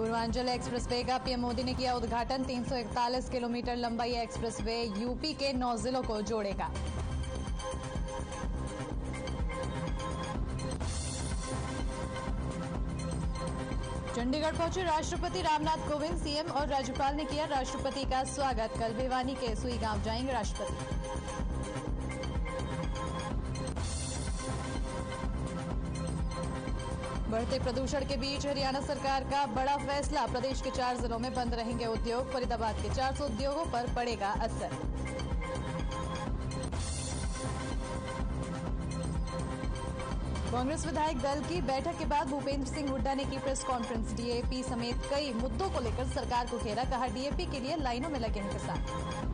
Purvanchal expressway का PM Modi ने किया उद्घाटन। 341 किलोमीटर लंबा यह एक्सप्रेसवे यूपी के 9 जिलों को जोड़ेगा। चंडीगढ़ पहुंचे राष्ट्रपति रामनाथ कोविंद। सीएम और राज्यपाल ने किया राष्ट्रपति का स्वागत। कल भिवानी के सुई गांव जाएंगे राष्ट्रपति। बढ़ते प्रदूषण के बीच हरियाणा सरकार का बड़ा फैसला। प्रदेश के 4 जिलों में बंद रहेंगे उद्योग। फरीदाबाद के 400 उद्योगों पर पड़ेगा असर। कांग्रेस विधायक दल की बैठक के बाद भूपेंद्र सिंह हुड्डा ने की प्रेस कॉन्फ्रेंस। डीएपी समेत कई मुद्दों को लेकर सरकार को घेरा। कहा, डीएपी के लिए लाइनों में लगे हैं किसान।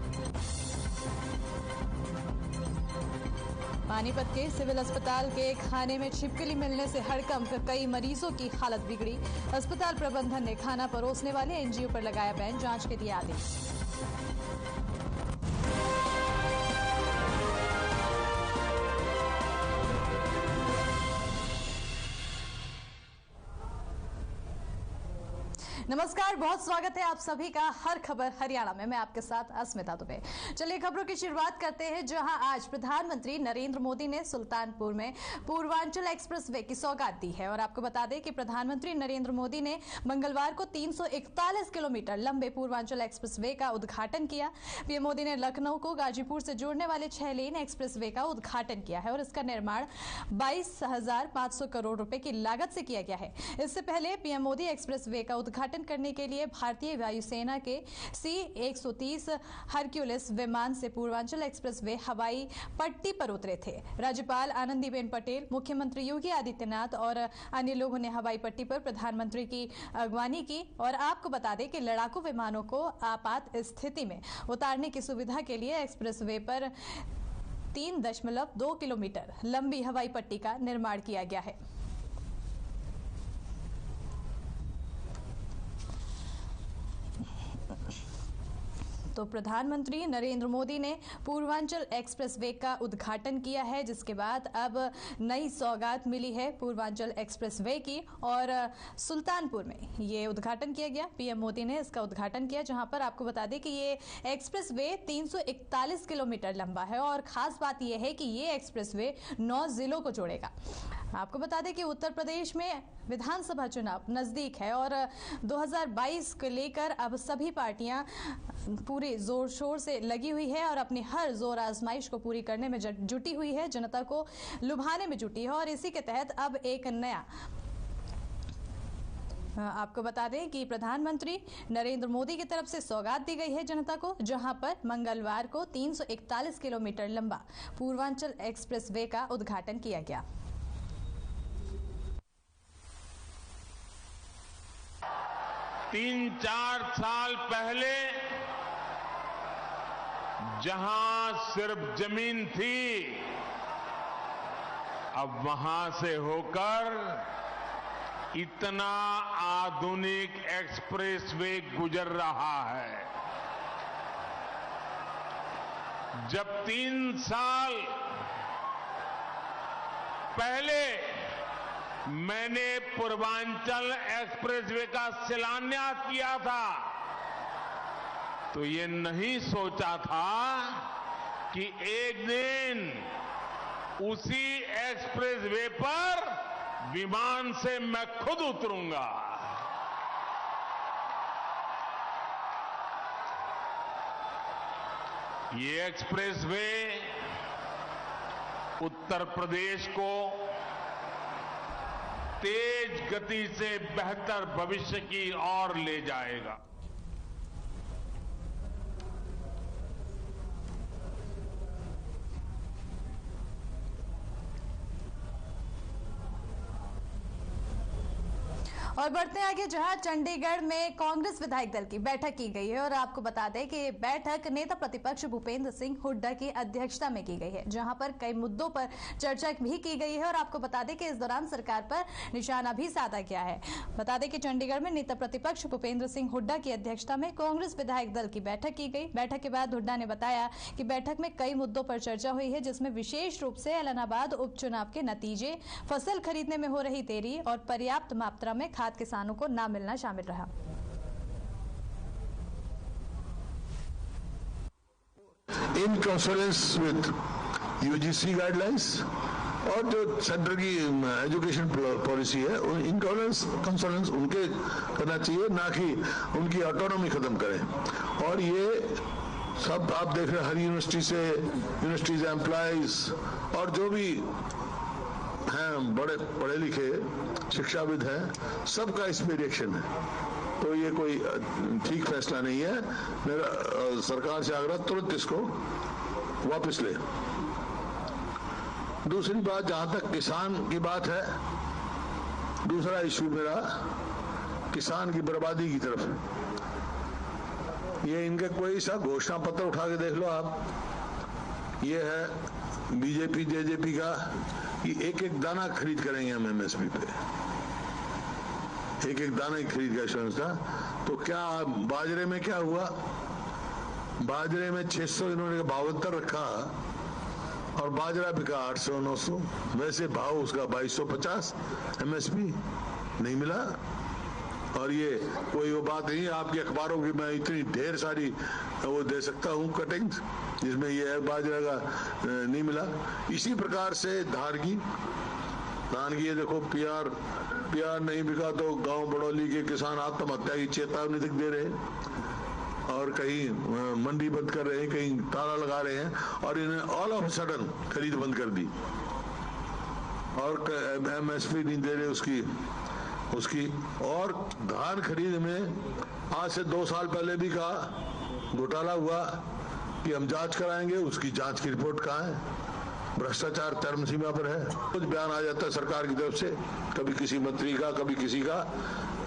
पानीपत के सिविल अस्पताल के खाने में छिपकली मिलने से हड़कंप। कई मरीजों की हालत बिगड़ी। अस्पताल प्रबंधन ने खाना परोसने वाले एनजीओ पर लगाया बैन। जांच के दिए आदेश। नमस्कार, बहुत स्वागत है आप सभी का हर खबर हरियाणा में। मैं आपके साथ अस्मिता दुबे। चलिए खबरों की शुरुआत करते हैं, जहां आज प्रधानमंत्री नरेंद्र मोदी ने सुल्तानपुर में पूर्वांचल एक्सप्रेसवे की सौगात दी है। और आपको बता दें कि प्रधानमंत्री नरेंद्र मोदी ने मंगलवार को 341 किलोमीटर लंबे पूर्वांचल एक्सप्रेसवे का उद्घाटन किया। पीएम मोदी ने लखनऊ को गाजीपुर से जोड़ने वाले 6 लेन एक्सप्रेसवे का उद्घाटन किया है और इसका निर्माण 22,500 करोड़ रुपए की लागत से किया गया है। इससे पहले पीएम मोदी एक्सप्रेसवे का उद्घाटन करने के लिए भारतीय वायुसेना के C-130 हरक्यूलिस विमान से पूर्वांचल एक्सप्रेसवे हवाई पट्टी पर उतरे थे। राज्यपाल आनंदीबेन पटेल, मुख्यमंत्री योगी आदित्यनाथ और अन्य लोगों ने हवाई पट्टी पर प्रधानमंत्री की अगवानी की। और आपको बता दें कि लड़ाकू विमानों को आपात स्थिति में उतारने की सुविधा के लिए एक्सप्रेसवे पर 3.2 किलोमीटर लंबी हवाई पट्टी का निर्माण किया गया है। तो प्रधानमंत्री नरेंद्र मोदी ने पूर्वांचल एक्सप्रेसवे का उद्घाटन किया है, जिसके बाद अब नई सौगात मिली है पूर्वांचल एक्सप्रेसवे की। और सुल्तानपुर में ये उद्घाटन किया गया। पीएम मोदी ने इसका उद्घाटन किया, जहां पर आपको बता दें कि ये एक्सप्रेसवे 341 किलोमीटर लंबा है। और खास बात यह है कि ये एक्सप्रेसवे 9 जिलों को जोड़ेगा। आपको बता दें कि उत्तर प्रदेश में विधानसभा चुनाव नजदीक है और 2022 को लेकर अब सभी पार्टियां पूरी जोर शोर से लगी हुई है और अपनी हर जोर आजमाइश को पूरी करने में जुटी हुई है, जनता को लुभाने में जुटी है। और इसी के तहत अब एक नया आपको बता दें कि प्रधानमंत्री नरेंद्र मोदी की तरफ से सौगात दी गई है जनता को, जहां पर मंगलवार को 341 किलोमीटर लंबा पूर्वांचल एक्सप्रेसवे का उद्घाटन किया गया। तीन 4 साल पहले जहां सिर्फ जमीन थी, अब वहां से होकर इतना आधुनिक एक्सप्रेसवे गुजर रहा है। जब 3 साल पहले मैंने पूर्वांचल एक्सप्रेसवे का शिलान्यास किया था, तो ये नहीं सोचा था कि एक दिन उसी एक्सप्रेसवे पर विमान से मैं खुद उतरूंगा। ये एक्सप्रेसवे उत्तर प्रदेश को तेज गति से बेहतर भविष्य की ओर ले जाएगा। और बढ़ते हैं आगे, जहां चंडीगढ़ में कांग्रेस विधायक दल की बैठक की गई है। और आपको बता दें कि बैठक नेता प्रतिपक्ष भूपेंद्र सिंह हुड्डा की अध्यक्षता में की गई है, जहां पर कई मुद्दों पर चर्चा भी की गई है। और आपको बता दें कि इस दौरान सरकार पर निशाना भी साधा गया है। बता दें कि चंडीगढ़ में नेता प्रतिपक्ष भूपेंद्र सिंह हुड्डा की अध्यक्षता में कांग्रेस विधायक दल की बैठक की गई। बैठक के बाद हुड्डा ने बताया कि बैठक में कई मुद्दों पर चर्चा हुई है, जिसमें विशेष रूप से ऐलनाबाद उपचुनाव के नतीजे, फसल खरीदने में हो रही देरी और पर्याप्त मात्रा में खाद किसानों को न मिलना शामिल रहा। इन कंसल्टेंस विद यूजीसी गाइडलाइंस और जो सेंटर की एजुकेशन पॉलिसी है, इन कंसल्टेंस उनके करना चाहिए, ना कि उनकी ऑटोनॉमी खत्म करें। और ये सब आप देख रहे हैं, हर यूनिवर्सिटीज एम्प्लॉइज और जो भी हैं बड़े पढ़े लिखे शिक्षाविद हैं, सबका इसमें रिएक्शन है। तो ये कोई ठीक फैसला नहीं है। मेरा सरकार से आग्रह, तुरंत इसको वापस ले। दूसरी बात, जहां तक किसान की बात है, दूसरा इश्यू मेरा किसान की बर्बादी की तरफ है। ये इनके कोई सा घोषणा पत्र उठा के देख लो आप, ये है बीजेपी जेजेपी का कि एक एक दाना खरीद करेंगे हम एमएसपी पे, एक एक दाना ही खरीद का इंश्योरेंस था। तो क्या बाजरे में क्या हुआ? बाजरे में 600 इन्होंने 52 रखा और बाजरा बिका 800-900। वैसे भाव उसका 2250 एमएसपी नहीं मिला। और ये कोई वो बात नहीं है आपके अखबारों की, मैं इतनी ढेर सारी वो दे सकता हूँ कटिंग्स जिसमें ये है बाजरा का नहीं मिला। इसी प्रकार से धान की ये देखो, पीआर नहीं बिका तो गांव बड़ौली के किसान आत्महत्या की चेतावनी तक दे रहे हैं और कहीं मंडी बंद कर रहे हैं, कहीं ताला लगा रहे हैं और इन्हें ऑल ऑफ सडन खरीद बंद कर दी और एमएसपी नहीं दे रहे उसकी। और धान खरीद में आज से 2 साल पहले भी कहा घोटाला हुआ कि हम जांच कराएंगे, उसकी जांच की रिपोर्ट कहाँ है? भ्रष्टाचार चरम सीमा पर है। कुछ बयान आ जाता है सरकार की तरफ से, कभी किसी मंत्री का, कभी किसी का,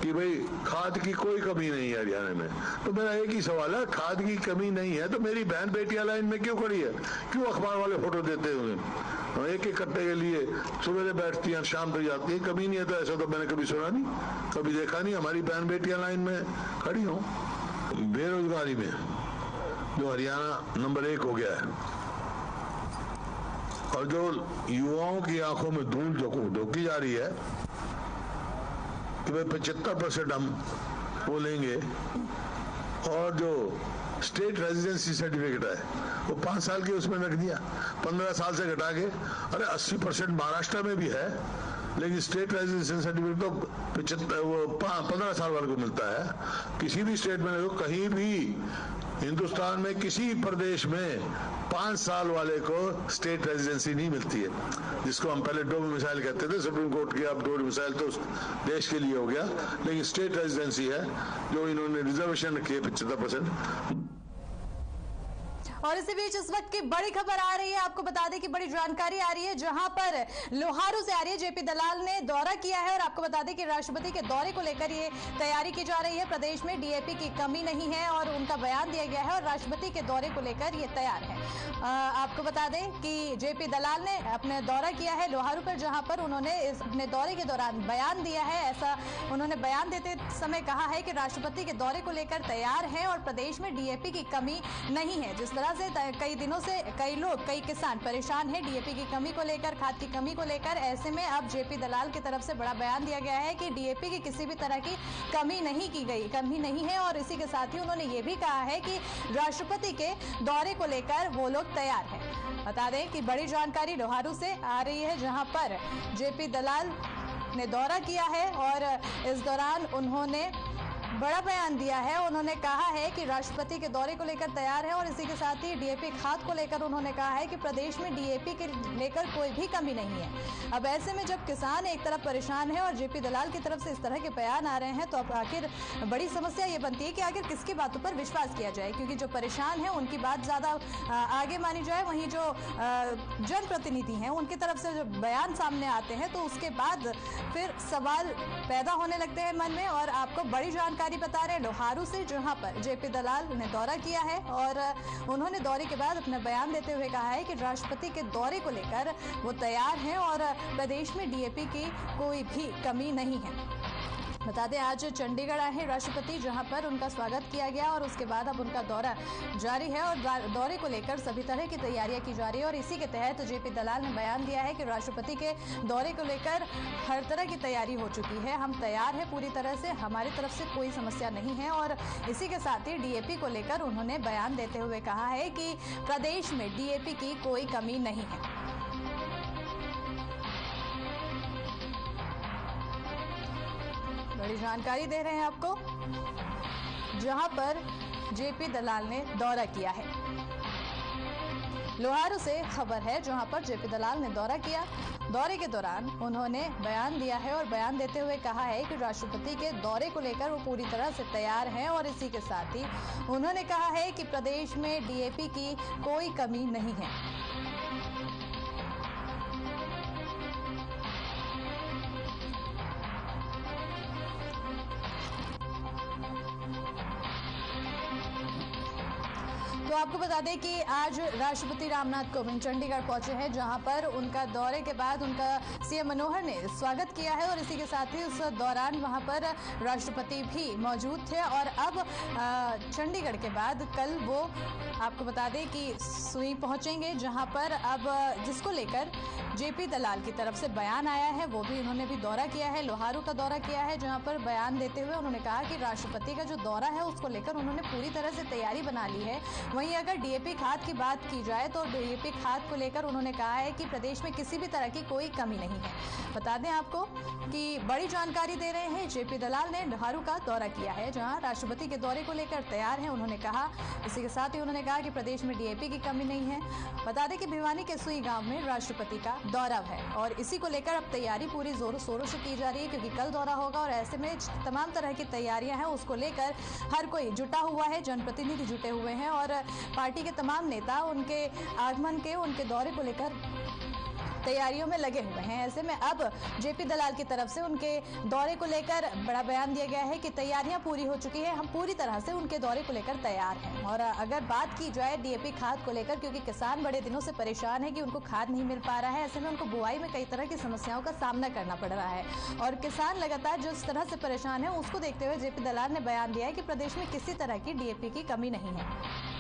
कि भाई खाद की कोई कमी नहीं है हरियाणा में। तो मेरा एक ही सवाल है, खाद की कमी नहीं है तो मेरी बहन बेटियां लाइन में क्यों खड़ी है? क्यों अखबार वाले फोटो देते हैं उन्हें? एक एक कट्टे के लिए सुबह बैठती हैं, शाम तक जाती है। कमी नहीं है तो ऐसा तो मैंने कभी सुना नहीं, कभी देखा नहीं हमारी बहन बेटियां लाइन में खड़ी हो। बेरोजगारी में जो हरियाणा नंबर 1 हो गया है और जो युवाओं की आंखों में धूल झोंकी जा रही है कि भाई 75% हम वो लेंगे, और जो स्टेट रेजिडेंसी सर्टिफिकेट है वो 5 साल की उसमें रख दिया, 15 साल से घटा के। अरे 80% महाराष्ट्र में भी है, लेकिन स्टेट रेजिडेंसी सर्टिफिकेट तो 15 साल वाले को मिलता है। किसी भी स्टेट में देखो, कहीं भी हिंदुस्तान में किसी प्रदेश में 5 साल वाले को स्टेट रेजिडेंसी नहीं मिलती है, जिसको हम पहले डोमिसाइल कहते थे। सुप्रीम कोर्ट की अब डोमिसाइल तो देश के लिए हो गया, लेकिन स्टेट रेजिडेंसी है जो इन्होंने रिजर्वेशन रखी है 75%। और इसी बीच इस वक्त की बड़ी खबर आ रही है, आपको बता दें कि बड़ी जानकारी आ रही है जहां पर लोहारू से आ रही है। जेपी दलाल ने दौरा किया है और आपको बता दें कि राष्ट्रपति के दौरे को लेकर ये तैयारी की जा रही है। प्रदेश में डीएपी की कमी नहीं है और उनका बयान दिया गया है और राष्ट्रपति के दौरे को लेकर ये तैयार है। आपको बता दें कि जेपी दलाल ने अपने दौरा किया है लोहारू पर, जहां पर उन्होंने अपने दौरे के दौरान बयान दिया है। ऐसा उन्होंने बयान देते समय कहा है कि राष्ट्रपति के दौरे को लेकर तैयार है और प्रदेश में डीएपी की कमी नहीं है। जिस तरह से कई दिनों से कई किसान परेशान हैं डीएपी की कमी को लेकर, खाद की कमी को लेकर। ऐसे में अब जेपी दलाल की तरफ से बड़ा बयान दिया गया है कि डीएपी की किसी भी तरह की कमी नहीं है। और इसी के साथ ही उन्होंने ये भी कहा है कि राष्ट्रपति के दौरे को लेकर वो लोग तैयार हैं। बता दें कि बड़ी जानकारी लोहारू से आ रही है जहां पर जेपी दलाल ने दौरा किया है और इस दौरान उन्होंने बड़ा बयान दिया है। उन्होंने कहा है कि राष्ट्रपति के दौरे को लेकर तैयार है और इसी के साथ ही डीएपी खाद को लेकर उन्होंने कहा है कि प्रदेश में डीएपी के लेकर कोई भी कमी नहीं है। अब ऐसे में जब किसान एक तरफ परेशान है और जेपी दलाल की तरफ से इस तरह के बयान आ रहे हैं, तो अब आखिर बड़ी समस्या ये बनती है कि आखिर किसकी बातों पर विश्वास किया जाए, क्योंकि जो परेशान है उनकी बात ज्यादा आगे मानी जाए, वहीं जो जनप्रतिनिधि हैं उनकी तरफ से जो बयान सामने आते हैं तो उसके बाद फिर सवाल पैदा होने लगते हैं मन में। और आपको बड़ी जानकारी बता रहे लोहारू से, जहां पर जेपी दलाल ने दौरा किया है और उन्होंने दौरे के बाद अपना बयान देते हुए कहा है कि राष्ट्रपति के दौरे को लेकर वो तैयार हैं और प्रदेश में डीएपी की कोई भी कमी नहीं है। बता दें आज चंडीगढ़ आए हैं राष्ट्रपति, जहां पर उनका स्वागत किया गया और उसके बाद अब उनका दौरा जारी है और दौरे को लेकर सभी तरह की तैयारियां की जा रही है। और इसी के तहत जेपी दलाल ने बयान दिया है कि राष्ट्रपति के दौरे को लेकर हर तरह की तैयारी हो चुकी है, हम तैयार हैं पूरी तरह से, हमारी तरफ से कोई समस्या नहीं है। और इसी के साथ ही डीएपी को लेकर उन्होंने बयान देते हुए कहा है कि प्रदेश में डीएपी की कोई कमी नहीं है। बड़ी जानकारी दे रहे हैं आपको, जहां पर जेपी दलाल ने दौरा किया है। लोहारू से खबर है, जहां पर जेपी दलाल ने दौरा किया। दौरे के दौरान उन्होंने बयान दिया है और बयान देते हुए कहा है कि राष्ट्रपति के दौरे को लेकर वो पूरी तरह से तैयार हैं। और इसी के साथ ही उन्होंने कहा है कि प्रदेश में डीएपी की कोई कमी नहीं है। तो आपको बता दें कि आज राष्ट्रपति रामनाथ कोविंद चंडीगढ़ पहुंचे हैं, जहां पर उनका दौरे के बाद उनका सीएम मनोहर ने स्वागत किया है। और इसी के साथ ही उस दौरान वहां पर राष्ट्रपति भी मौजूद थे। और अब चंडीगढ़ के बाद कल वो आपको बता दें कि सुई पहुंचेंगे, जहां पर अब जिसको लेकर जेपी दलाल की तरफ से बयान आया है, वो भी उन्होंने भी दौरा किया है, लोहारू का दौरा किया है, जहां पर बयान देते हुए उन्होंने कहा कि राष्ट्रपति का जो दौरा है उसको लेकर उन्होंने पूरी तरह से तैयारी बना ली है। वहीं अगर डीएपी खाद की बात की जाए तो डीएपी खाद को लेकर उन्होंने कहा है कि प्रदेश में किसी भी तरह की कोई कमी नहीं है। बता दें आपको कि बड़ी जानकारी दे रहे हैं, जेपी दलाल ने लोहारू का दौरा किया है, जहां राष्ट्रपति के दौरे को लेकर तैयार हैं। उन्होंने कहा, इसी के साथ ही उन्होंने कहा कि प्रदेश में डीएपी की कमी नहीं है। बता दें कि भिवानी के सुई गांव में राष्ट्रपति का दौरा है और इसी को लेकर अब तैयारी पूरी जोरों शोरों से की जा रही है, क्योंकि कल दौरा होगा और ऐसे में तमाम तरह की तैयारियां हैं, उसको लेकर हर कोई जुटा हुआ है, जनप्रतिनिधि जुटे हुए हैं और पार्टी के तमाम नेता उनके आगमन के, उनके दौरे को लेकर तैयारियों में लगे हुए हैं। ऐसे में अब जेपी दलाल की तरफ से उनके दौरे को लेकर बड़ा बयान दिया गया है कि तैयारियां पूरी हो चुकी है, हम पूरी तरह से उनके दौरे को लेकर तैयार हैं। और अगर बात की जाए डीएपी खाद को लेकर, क्योंकि किसान बड़े दिनों से परेशान है कि उनको खाद नहीं मिल पा रहा है, ऐसे में उनको बुआई में कई तरह की समस्याओं का सामना करना पड़ रहा है और किसान लगातार जिस तरह से परेशान है, उसको देखते हुए जेपी दलाल ने बयान दिया है कि प्रदेश में किसी तरह की डीएपी की कमी नहीं है।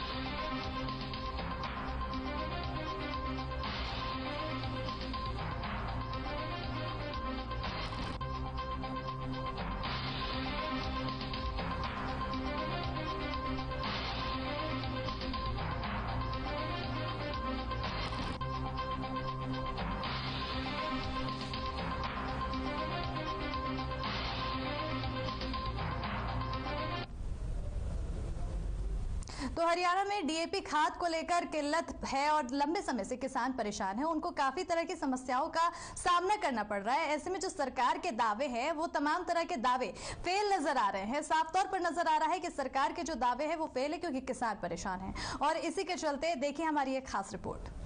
तो हरियाणा में डीएपी खाद को लेकर किल्लत है और लंबे समय से किसान परेशान हैं, उनको काफी तरह की समस्याओं का सामना करना पड़ रहा है। ऐसे में जो सरकार के दावे हैं, वो तमाम तरह के दावे फेल नजर आ रहे हैं। साफ तौर पर नजर आ रहा है कि सरकार के जो दावे हैं वो फेल है, क्योंकि किसान परेशान हैं। और इसी के चलते देखिए हमारी एक खास रिपोर्ट।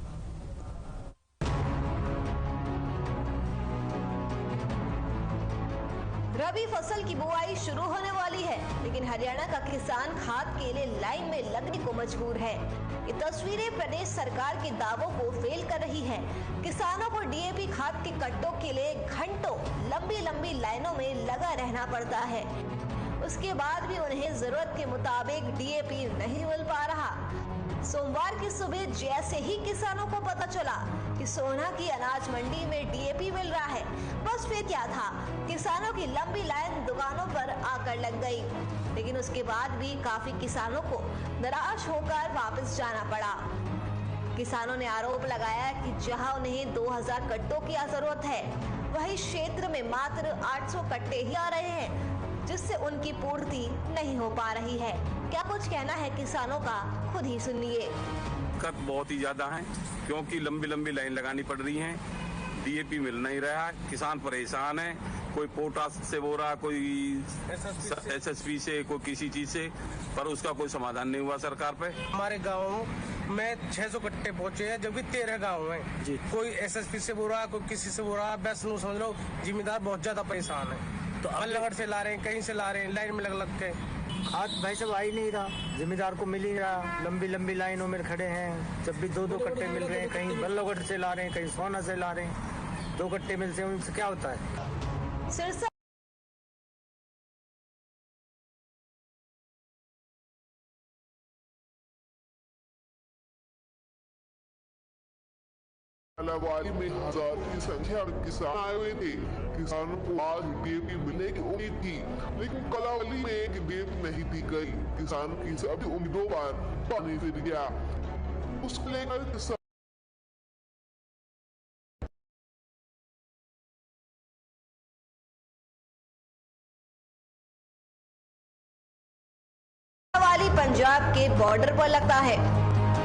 रबी फसल की बुआई शुरू होने वाली है, लेकिन हरियाणा का किसान खाद के लिए लाइन में लगने को मजबूर है। ये तस्वीरें प्रदेश सरकार के दावों को फेल कर रही है। किसानों को डीएपी खाद के कट्टों के लिए घंटों लंबी लंबी लाइनों में लगा रहना पड़ता है। उसके बाद भी उन्हें जरूरत के मुताबिक डीएपी नहीं मिल पा रहा। सोमवार की सुबह जैसे ही किसानों को पता चला कि सोना की अनाज मंडी में डीएपी मिल रहा है, बस फिर क्या था, किसानों की लंबी लाइन दुकानों पर आकर लग गई। लेकिन उसके बाद भी काफी किसानों को निराश होकर वापस जाना पड़ा। किसानों ने आरोप लगाया कि जहां उन्हें 2000 कट्टों की जरूरत है, वही क्षेत्र में मात्र 800 कट्टे ही आ रहे हैं, जिससे उनकी पूर्ति नहीं हो पा रही है। क्या कुछ कहना है किसानों का, खुद ही सुनिए। दिक्कत बहुत ही ज्यादा है, क्योंकि लंबी लंबी लाइन लगानी पड़ रही है, डीएपी मिल नहीं रहा है, किसान परेशान है। कोई पोटास से बोल रहा, कोई एसएसपी से, कोई किसी चीज से, पर उसका कोई समाधान नहीं हुआ सरकार पे। हमारे गाँव में 600 कट्टे पहुंचे हैं, जबकि 13 गाँव हैं जी। कोई एसएसपी से बोल रहा, कोई किसी से बोल रहा, बस समझ लो जिम्मेदार बहुत ज्यादा परेशान है। तो अल्लाहगढ़ से ला रहे हैं, कहीं से ला रहे हैं, लाइन में लग के। आज भाई साहब आ ही नहीं रहा, जिम्मेदार को मिल ही रहा, लंबी लंबी लाइनों में खड़े हैं। जब भी 2-2 कट्टे मिल रहे हैं, कहीं बल्लभगढ़ से ला रहे हैं, कहीं सोना से ला रहे हैं, 2 कट्टे मिलते हैं, उनसे क्या होता है। सिरसा कलावाली में हजार की संख्या में किसान आए हुए थे। किसानों को आज डीएपी मिलने की उम्मीद थी, लेकिन कलावाली में डीएपी नहीं दी गई। किसानों की सभी उम्मीदों पर पानी फिर गया। उसको लेकर किसान पंजाब के बॉर्डर पर लगता है।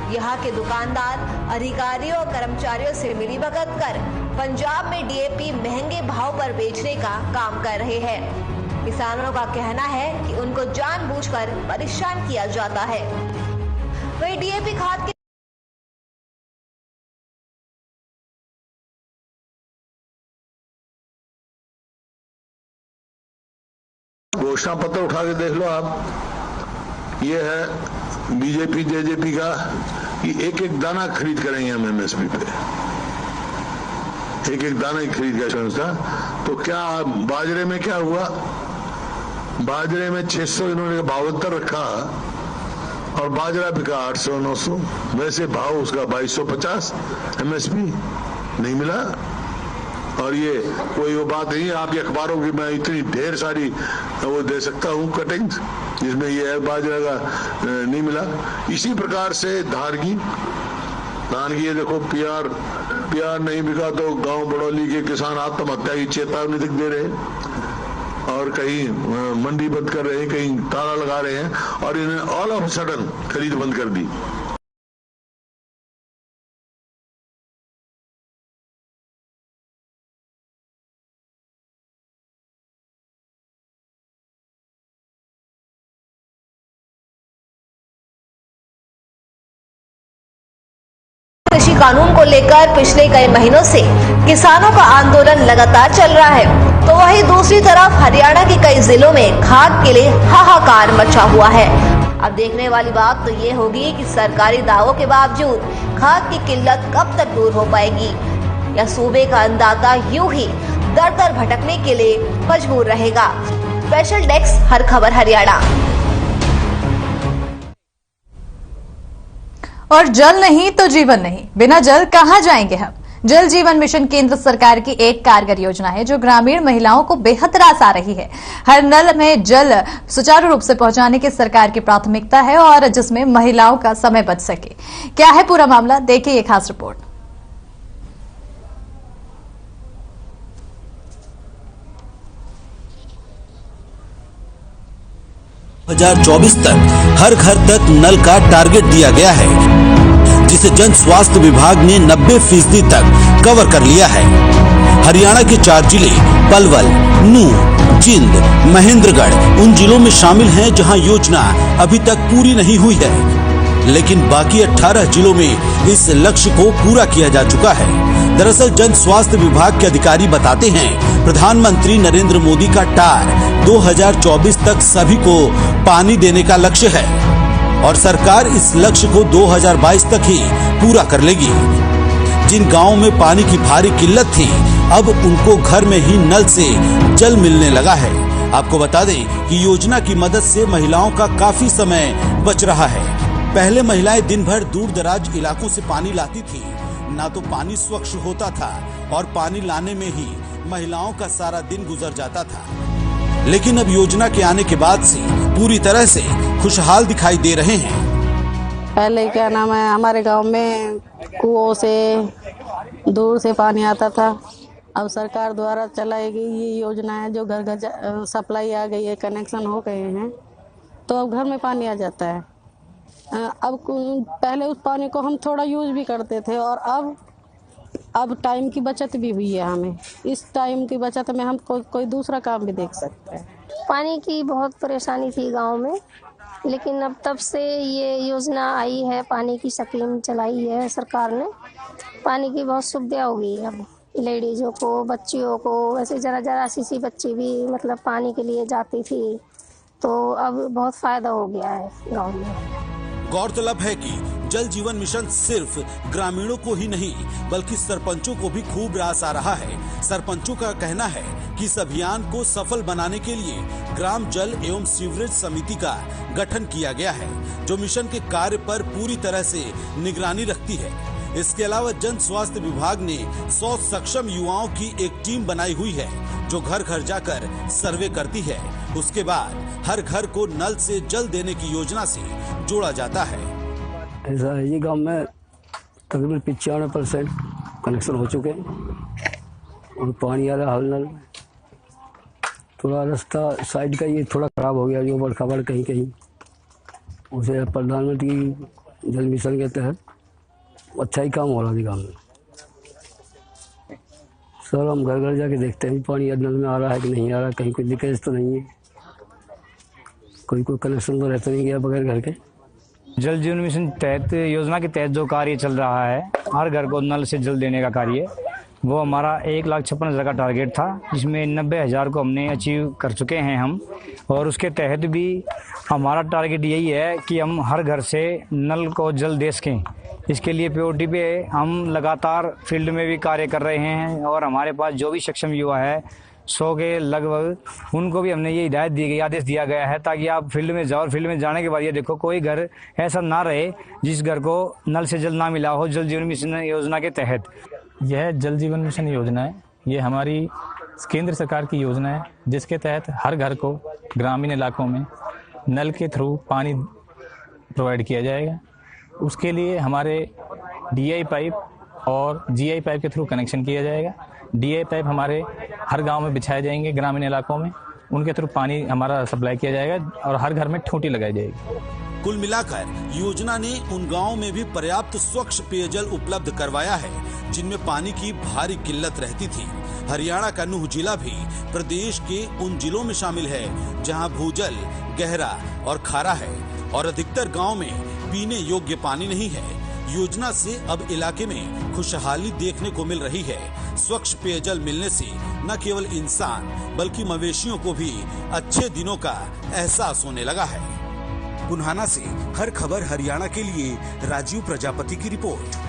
यहाँ के दुकानदार अधिकारियों और कर्मचारियों से मिलीभगत कर पंजाब में डीएपी महंगे भाव पर बेचने का काम कर रहे हैं। किसानों का कहना है कि उनको जानबूझकर परेशान किया जाता है। वही डीएपी खाद के घोषणा पत्र उठा के देख लो आप, ये है बीजेपी जेजेपी का कि एक एक दाना खरीद करेंगे हम एमएसपी पे, एक एक दाना ही खरीद का। तो क्या बाजरे में क्या हुआ? बाजरे में 600 इन्होंने 72 रखा और बाजरा बिका 800-900। वैसे भाव उसका 2250 एमएसपी नहीं मिला। और ये कोई वो बात नहीं है आपके अखबारों की, मैं इतनी ढेर सारी वो दे सकता हूँ कटिंग्स जिसमें ये बाजरा का नहीं मिला। इसी प्रकार से धान की ये देखो पीआर नहीं बिका तो गांव बड़ौली के किसान आत्महत्या की चेतावनी तक दे रहे और कहीं मंडी बंद कर रहे हैं, कहीं ताला लगा रहे हैं और इन्हें ऑल ऑफ सडन खरीद बंद कर दी। कृषि कानून को लेकर पिछले कई महीनों से किसानों का आंदोलन लगातार चल रहा है, तो वहीं दूसरी तरफ हरियाणा के कई जिलों में खाद के लिए हाहाकार मचा हुआ है। अब देखने वाली बात तो ये होगी कि सरकारी दावों के बावजूद खाद की किल्लत कब तक दूर हो पाएगी, या सूबे का अन्नदाता यूं ही दर दर भटकने के लिए मजबूर रहेगा। स्पेशल डेस्क हर खबर हरियाणा। और जल नहीं तो जीवन नहीं, बिना जल कहां जाएंगे हम। जल जीवन मिशन केंद्र सरकार की एक कारगर योजना है जो ग्रामीण महिलाओं को बेहद रास आ रही है। हर नल में जल सुचारू रूप से पहुंचाने की सरकार की प्राथमिकता है और जिसमें महिलाओं का समय बच सके। क्या है पूरा मामला, देखिए ये खास रिपोर्ट। 2024 तक हर घर तक नल का टारगेट दिया गया है, जिसे जन स्वास्थ्य विभाग ने 90% तक कवर कर लिया है। हरियाणा के 4 जिले पलवल, नूंह, जिंद, महेंद्रगढ़ उन जिलों में शामिल हैं जहां योजना अभी तक पूरी नहीं हुई है, लेकिन बाकी 18 जिलों में इस लक्ष्य को पूरा किया जा चुका है। दरअसल जन स्वास्थ्य विभाग के अधिकारी बताते हैं, प्रधानमंत्री नरेंद्र मोदी का टार 2024 तक सभी को पानी देने का लक्ष्य है और सरकार इस लक्ष्य को 2022 तक ही पूरा कर लेगी। जिन गांवों में पानी की भारी किल्लत थी, अब उनको घर में ही नल से जल मिलने लगा है। आपको बता दें कि योजना की मदद से महिलाओं का काफी समय बच रहा है। पहले महिलाएं दिन भर दूर दराज इलाकों से पानी लाती थी, ना तो पानी स्वच्छ होता था और पानी लाने में ही महिलाओं का सारा दिन गुजर जाता था। लेकिन अब योजना के आने के बाद से पूरी तरह से खुशहाल दिखाई दे रहे हैं। पहले क्या नाम है, हमारे गांव में कुओं से दूर से पानी आता था। अब सरकार द्वारा चलाई गई ये योजना है जो घर घर सप्लाई आ गई है, कनेक्शन हो गए हैं, तो अब घर में पानी आ जाता है। अब पहले उस पानी को हम थोड़ा यूज भी करते थे और अब टाइम की बचत भी हुई है हमें। इस टाइम की बचत में हम कोई दूसरा काम भी देख सकते हैं। पानी की बहुत परेशानी थी गांव में, लेकिन अब तब से ये योजना आई है, पानी की स्कीम चलाई है सरकार ने, पानी की बहुत सुविधा हो गई है अब लेडीजों को, बच्चियों को। वैसे जरा सी बच्ची भी मतलब पानी के लिए जाती थी, तो अब बहुत फायदा हो गया है गाँव में। गौरतलब है कि जल जीवन मिशन सिर्फ ग्रामीणों को ही नहीं बल्कि सरपंचों को भी खूब रास आ रहा है। सरपंचों का कहना है कि इस अभियान को सफल बनाने के लिए ग्राम जल एवं सीवरेज समिति का गठन किया गया है, जो मिशन के कार्य पर पूरी तरह से निगरानी रखती है। इसके अलावा जन स्वास्थ्य विभाग ने 100 सक्षम युवाओं की एक टीम बनाई हुई है जो घर घर जाकर सर्वे करती है। उसके बाद हर घर को नल से जल देने की योजना से जोड़ा जाता है। ऐसा है, ये गांव में तकरीबन 95% कनेक्शन हो चुके हैं और पानी आ रहा हल नल। थोड़ा रास्ता साइड का ये थोड़ा खराब हो गया, जो बड़खा बड़ कहीं कहीं, उसे प्रधानमंत्री जल मिशन के तहत अच्छा ही काम हो रहा है गाँव में। सर हम घर घर जाके देखते हैं पानी नल में आ रहा है कि नहीं आ रहा, कहीं कोई लीकेज तो नहीं है, कोई कनेक्शन तो रहता नहीं गया बगैर घर के। जल जीवन मिशन तहत योजना के तहत जो कार्य चल रहा है, हर घर को नल से जल देने का कार्य, वो हमारा 1,56,000 का टारगेट था, जिसमें 90,000 को हमने अचीव कर चुके हैं हम। और उसके तहत भी हमारा टारगेट यही है कि हम हर घर से नल को जल दे सकें। इसके लिए पीओटी पे हम लगातार फील्ड में भी कार्य कर रहे हैं और हमारे पास जो भी सक्षम युवा है 100 के लगभग, उनको भी हमने ये हिदायत दी गई, आदेश दिया गया है ताकि आप फील्ड में जाओ और फील्ड में जाने के बाद ये देखो कोई घर ऐसा ना रहे जिस घर को नल से जल ना मिला हो। जल जीवन मिशन योजना के तहत यह जल जीवन मिशन योजना है, ये हमारी केंद्र सरकार की योजना है, जिसके तहत हर घर को ग्रामीण इलाकों में नल के थ्रू पानी प्रोवाइड किया जाएगा। उसके लिए हमारे DI पाइप और GI पाइप के थ्रू कनेक्शन किया जाएगा। DI पाइप हमारे हर गांव में बिछाए जाएंगे, ग्रामीण इलाकों में उनके थ्रू पानी हमारा सप्लाई किया जाएगा और हर घर में टूटी लगाई जाएगी। कुल मिलाकर योजना ने उन गांवों में भी पर्याप्त स्वच्छ पेयजल उपलब्ध करवाया है जिनमें पानी की भारी किल्लत रहती थी। हरियाणा का नूह जिला भी प्रदेश के उन जिलों में शामिल है जहां भूजल गहरा और खारा है और अधिकतर गांव में पीने योग्य पानी नहीं है। योजना से अब इलाके में खुशहाली देखने को मिल रही है। स्वच्छ पेयजल मिलने से न केवल इंसान बल्कि मवेशियों को भी अच्छे दिनों का एहसास होने लगा है। बुन्हाना से हर खबर हरियाणा के लिए राजीव प्रजापति की रिपोर्ट।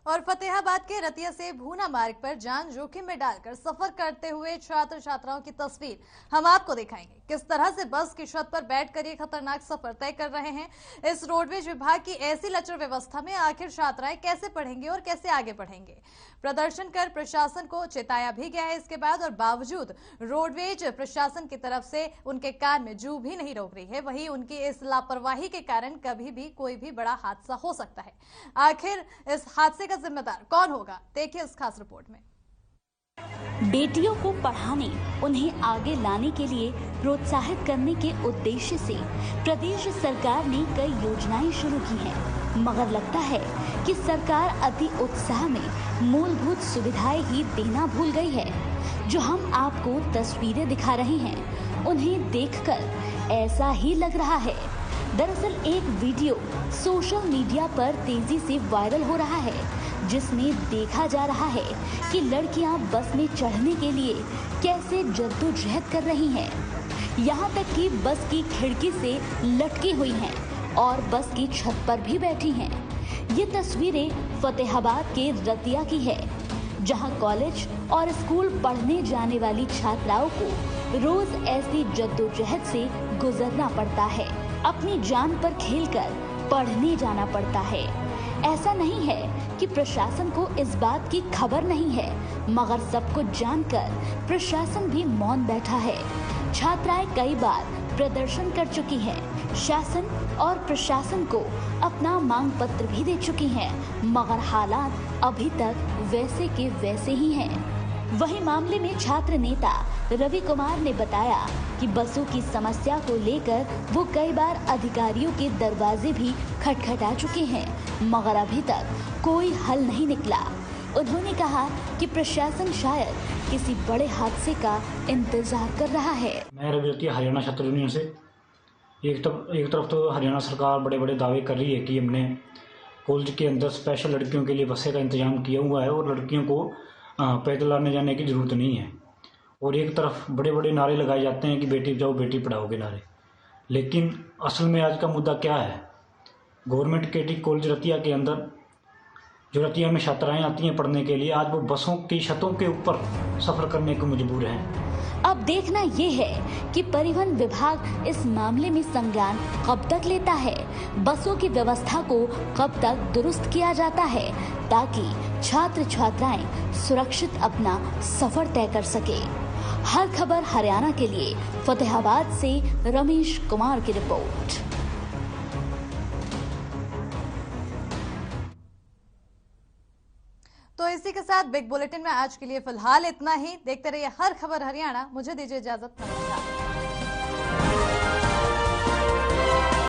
और फतेहाबाद के रतिया से भूना मार्ग पर जान जोखिम में डालकर सफर करते हुए छात्र छात्राओं की तस्वीर हम आपको दिखाएंगे। किस तरह से बस की छत पर बैठकर ये खतरनाक सफर तय कर रहे हैं। इस रोडवेज विभाग की ऐसी लचर व्यवस्था में आखिर छात्राएं कैसे पढ़ेंगे और कैसे आगे बढ़ेंगे। प्रदर्शन कर प्रशासन को चेताया भी गया है इसके बाद, और बावजूद रोडवेज प्रशासन की तरफ से उनके कान में जू भी नहीं रोक रही है। वहीं उनकी इस लापरवाही के कारण कभी भी कोई भी बड़ा हादसा हो सकता है। आखिर इस हादसे का जिम्मेदार कौन होगा, देखिए इस खास रिपोर्ट में। बेटियों को पढ़ाने, उन्हें आगे लाने के लिए प्रोत्साहित करने के उद्देश्य से प्रदेश सरकार ने कई योजनाएं शुरू की हैं, मगर लगता है कि सरकार अति उत्साह में मूलभूत सुविधाएं ही देना भूल गई है। जो हम आपको तस्वीरें दिखा रहे हैं, उन्हें देखकर ऐसा ही लग रहा है। दरअसल एक वीडियो सोशल मीडिया पर तेजी से वायरल हो रहा है, जिसमें देखा जा रहा है कि लड़कियां बस में चढ़ने के लिए कैसे जद्दोजहद कर रही हैं। यहाँ तक कि बस की खिड़की से लटकी हुई हैं और बस की छत पर भी बैठी हैं। ये तस्वीरें फतेहाबाद के रतिया की है, जहाँ कॉलेज और स्कूल पढ़ने जाने वाली छात्राओं को रोज ऐसी जद्दोजहद से गुजरना पड़ता है। अपनी जान पर खेलकर पढ़ने जाना पड़ता है। ऐसा नहीं है कि प्रशासन को इस बात की खबर नहीं है, मगर सब कुछ जानकर प्रशासन भी मौन बैठा है। छात्राएं कई बार प्रदर्शन कर चुकी हैं, शासन और प्रशासन को अपना मांग पत्र भी दे चुकी हैं, मगर हालात अभी तक वैसे के वैसे ही हैं। वही मामले में छात्र नेता रवि कुमार ने बताया कि बसों की समस्या को लेकर वो कई बार अधिकारियों के दरवाजे भी खटखटा चुके हैं, मगर अभी तक कोई हल नहीं निकला। उन्होंने कहा कि प्रशासन शायद किसी बड़े हादसे का इंतजार कर रहा है। मैं रवि हरियाणा छात्र यूनियन से। एक तरफ तो हरियाणा सरकार बड़े बड़े दावे कर रही है कि हमने कॉलेज के अंदर स्पेशल लड़कियों के लिए बसें का इंतजाम किया हुआ है और लड़कियों को पैदल आने जाने की ज़रूरत नहीं है। और एक तरफ बड़े बड़े नारे लगाए जाते हैं कि बेटी बचाओ बेटी पढ़ाओ के नारे। लेकिन असल में आज का मुद्दा क्या है? गवर्नमेंट KT कॉलेज रतिया के अंदर जरूरतिया में छात्राएं आती हैं पढ़ने के लिए, आज वो बसों की छतों के ऊपर सफर करने को मजबूर हैं। अब देखना ये है कि परिवहन विभाग इस मामले में संज्ञान कब तक लेता है, बसों की व्यवस्था को कब तक दुरुस्त किया जाता है, ताकि छात्र छात्राएं सुरक्षित अपना सफर तय कर सके। हर खबर हरियाणा के लिए फतेहाबाद से रमेश कुमार की रिपोर्ट। तो इसी के साथ बिग बुलेटिन में आज के लिए फिलहाल इतना ही। देखते रहिए हर खबर हरियाणा। मुझे दीजिए इजाजत, नमस्कार।